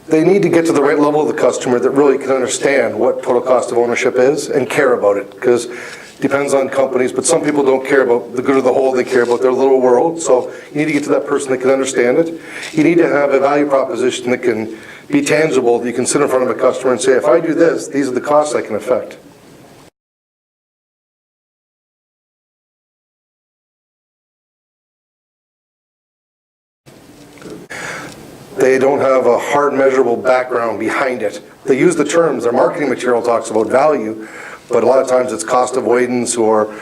they need to get to the right level of the customer that really can understand what total cost of ownership is and care about it, because it depends on companies, but some people don't care about the good of the whole, they care about their little world. So you need to get to that person that can understand it. You need to have a value proposition that can be tangible, that you can sit in front of a customer and say, if I do this, these are the costs I can affect. They don't have a hard measurable background behind it. They use the terms, their marketing material talks about value, but a lot of times it's cost avoidance or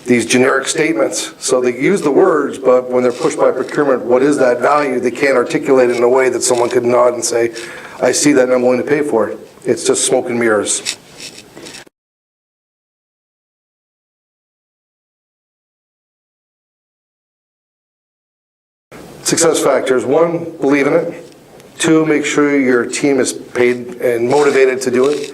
these generic statements. So they use the words, but when they're pushed by procurement, what is that value? They can't articulate it in a way that someone could nod and say, I see that and I'm willing to pay for it. It's just smoke and mirrors. Success factors: 1, believe in it. 2, make sure your team is paid and motivated to do it.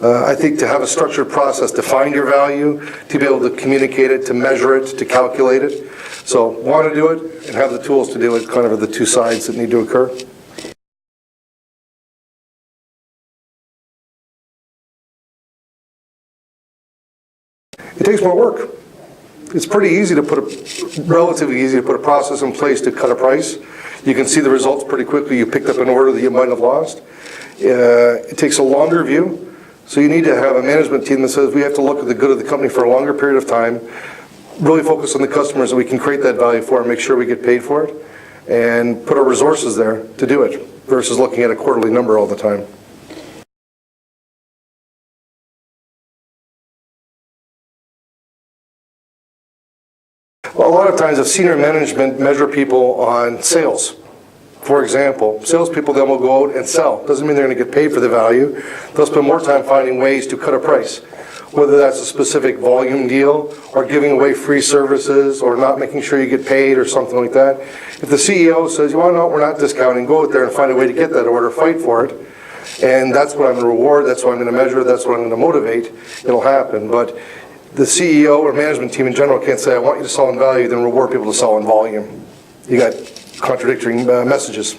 I think to have a structured process to find your value, to be able to communicate it, to measure it, to calculate it. So want to do it and have the tools to do it kind of are the two sides that need to occur. It takes more work. It's pretty easy to relatively easy to put a process in place to cut a price. You can see the results pretty quickly. You picked up an order that you might have lost. It takes a longer view. So you need to have a management team that says we have to look at the good of the company for a longer period of time, really focus on the customers that we can create that value for and make sure we get paid for it, and put our resources there to do it versus looking at a quarterly number all the time. Well, a lot of times, if senior management measure people on sales, for example, salespeople then will go out and sell. Doesn't mean they're going to get paid for the value. They'll spend more time finding ways to cut a price, whether that's a specific volume deal or giving away free services or not making sure you get paid or something like that. If the CEO says, well, no, we're not discounting, go out there and find a way to get that order, fight for it. And that's what I'm going to reward, that's what I'm going to measure, that's what I'm going to motivate, it'll happen. But the CEO or management team in general can't say, I want you to sell in value, then reward people to sell in volume. You got contradictory messages.